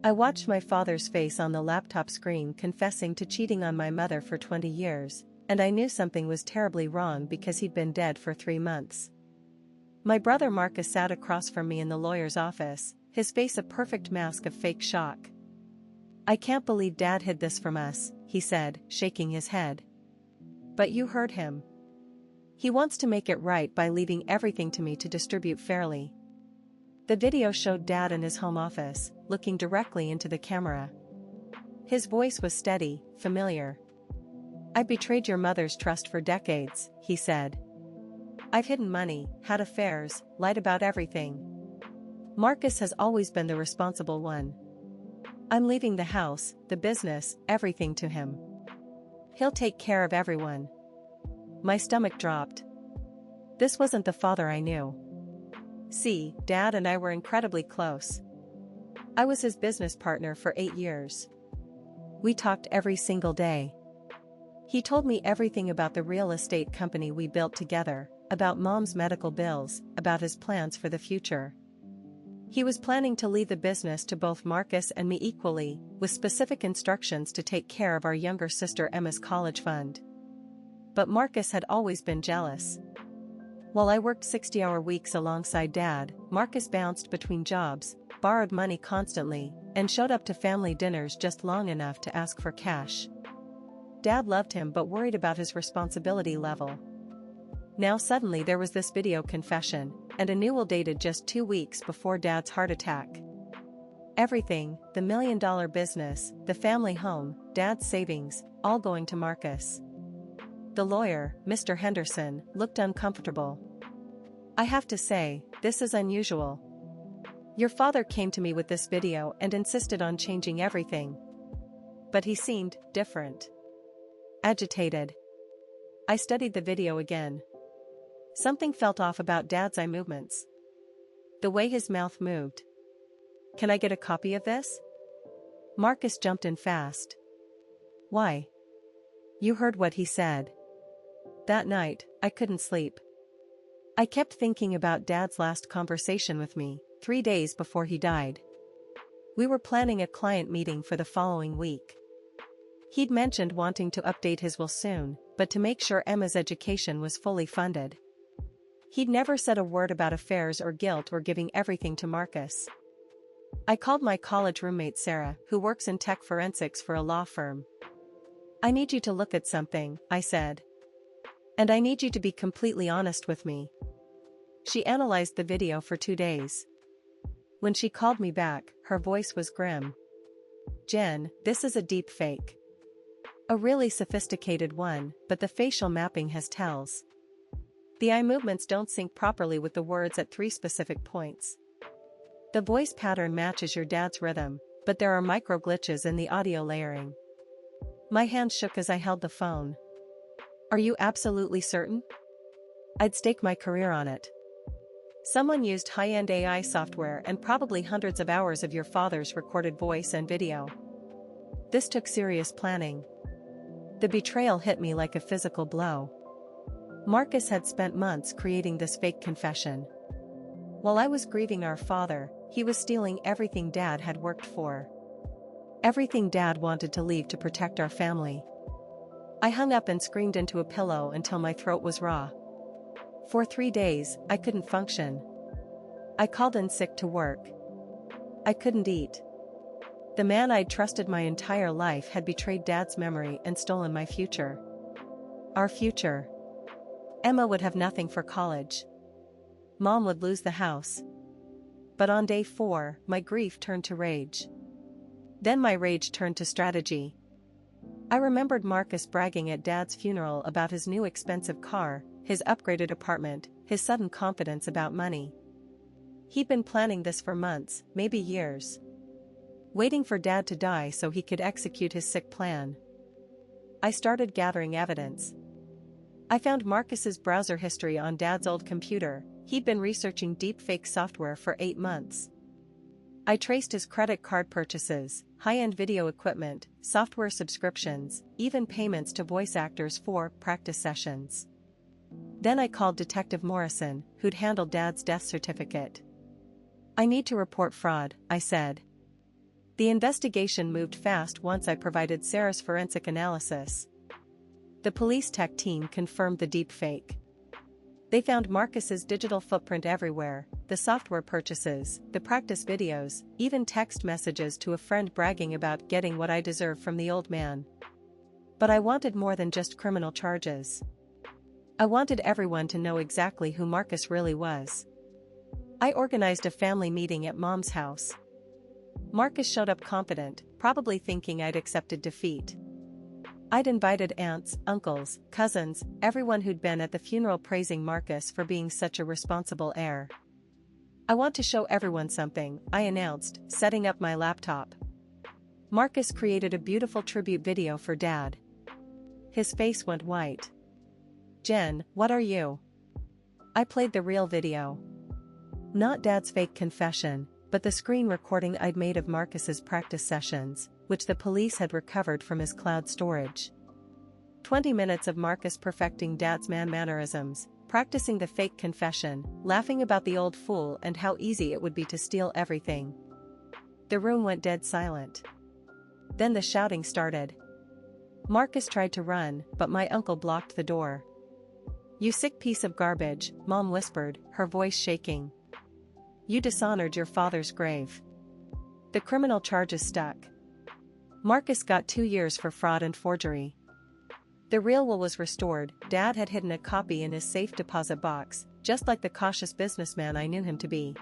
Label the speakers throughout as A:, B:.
A: I watched my father's face on the laptop screen confessing to cheating on my mother for 20 years, and I knew something was terribly wrong because he'd been dead for 3 months. My brother Marcus sat across from me in the lawyer's office, his face a perfect mask of fake shock. "I can't believe Dad hid this from us," he said, shaking his head. "But you heard him. He wants to make it right by leaving everything to me to distribute fairly." The video showed Dad in his home office, looking directly into the camera. His voice was steady, familiar. "I betrayed your mother's trust for decades," he said. "I've hidden money, had affairs, lied about everything. Marcus has always been the responsible one. I'm leaving the house, the business, everything to him. He'll take care of everyone." My stomach dropped. This wasn't the father I knew. See, Dad and I were incredibly close. I was his business partner for 8 years. We talked every single day. He told me everything about the real estate company we built together, about Mom's medical bills, about his plans for the future. He was planning to leave the business to both Marcus and me equally, with specific instructions to take care of our younger sister Emma's college fund. But Marcus had always been jealous. While I worked 60-hour weeks alongside Dad, Marcus bounced between jobs, borrowed money constantly, and showed up to family dinners just long enough to ask for cash. Dad loved him but worried about his responsibility level. Now suddenly there was this video confession, and a new will dated just 2 weeks before Dad's heart attack. Everything, the $1 million business, the family home, Dad's savings, all going to Marcus. The lawyer, Mr. Henderson, looked uncomfortable. "I have to say, this is unusual. Your father came to me with this video and insisted on changing everything. But he seemed different. Agitated." I studied the video again. Something felt off about Dad's eye movements. The way his mouth moved. "Can I get a copy of this?" Marcus jumped in fast. "Why?" "You heard what he said." That night, I couldn't sleep. I kept thinking about Dad's last conversation with me, 3 days before he died. We were planning a client meeting for the following week. He'd mentioned wanting to update his will soon, but to make sure Emma's education was fully funded. He'd never said a word about affairs or guilt or giving everything to Marcus. I called my college roommate Sarah, who works in tech forensics for a law firm. "I need you to look at something," I said. "And I need you to be completely honest with me." She analyzed the video for 2 days. When she called me back, her voice was grim. "Jen, this is a deep fake. A really sophisticated one, but the facial mapping has tells. The eye movements don't sync properly with the words at 3 specific points. The voice pattern matches your dad's rhythm, but there are micro glitches in the audio layering." My hand shook as I held the phone. "Are you absolutely certain?" "I'd stake my career on it. Someone used high-end AI software and probably hundreds of hours of your father's recorded voice and video. This took serious planning." The betrayal hit me like a physical blow. Marcus had spent months creating this fake confession. While I was grieving our father, he was stealing everything Dad had worked for. Everything Dad wanted to leave to protect our family. I hung up and screamed into a pillow until my throat was raw. For 3 days, I couldn't function. I called in sick to work. I couldn't eat. The man I'd trusted my entire life had betrayed Dad's memory and stolen my future. Our future. Emma would have nothing for college. Mom would lose the house. But on day 4, my grief turned to rage. Then my rage turned to strategy. I remembered Marcus bragging at Dad's funeral about his new expensive car, his upgraded apartment, his sudden confidence about money. He'd been planning this for months, maybe years. Waiting for Dad to die so he could execute his sick plan. I started gathering evidence. I found Marcus's browser history on Dad's old computer. He'd been researching deepfake software for 8 months. I traced his credit card purchases, high-end video equipment, software subscriptions, even payments to voice actors for practice sessions. Then I called Detective Morrison, who'd handled Dad's death certificate. "I need to report fraud," I said. The investigation moved fast once I provided Sarah's forensic analysis. The police tech team confirmed the deepfake. They found Marcus's digital footprint everywhere, the software purchases, the practice videos, even text messages to a friend bragging about getting what I deserve from the old man. But I wanted more than just criminal charges. I wanted everyone to know exactly who Marcus really was. I organized a family meeting at Mom's house. Marcus showed up confident, probably thinking I'd accepted defeat. I'd invited aunts, uncles, cousins, everyone who'd been at the funeral praising Marcus for being such a responsible heir. I want to show everyone something, I announced, setting up my laptop. Marcus created a beautiful tribute video for Dad. His face went white. "Jen, what are you?" I played the real video. Not Dad's fake confession, but the screen recording I'd made of Marcus's practice sessions, which the police had recovered from his cloud storage. 20 minutes of Marcus perfecting Dad's mannerisms, practicing the fake confession, laughing about the old fool and how easy it would be to steal everything. The room went dead silent. Then the shouting started. Marcus tried to run, but my uncle blocked the door. "You sick piece of garbage," Mom whispered, her voice shaking. "You dishonored your father's grave." The criminal charges stuck. Marcus got 2 years for fraud and forgery. The real will was restored. Dad had hidden a copy in his safe deposit box, just like the cautious businessman I knew him to be.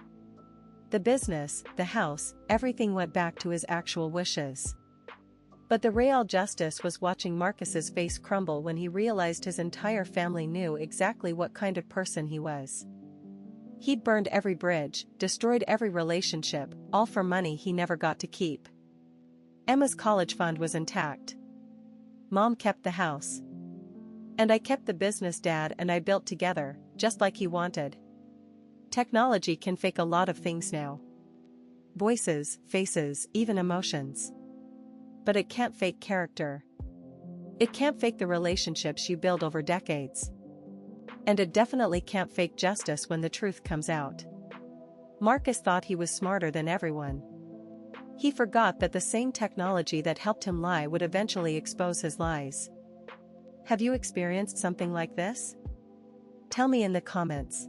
A: The business, the house, everything went back to his actual wishes. But the real justice was watching Marcus's face crumble when he realized his entire family knew exactly what kind of person he was. He'd burned every bridge, destroyed every relationship, all for money he never got to keep. Emma's college fund was intact. Mom kept the house. And I kept the business Dad and I built together, just like he wanted. Technology can fake a lot of things now. Voices, faces, even emotions. But it can't fake character. It can't fake the relationships you build over decades. And it definitely can't fake justice when the truth comes out. Marcus thought he was smarter than everyone. He forgot that the same technology that helped him lie would eventually expose his lies. Have you experienced something like this? Tell me in the comments.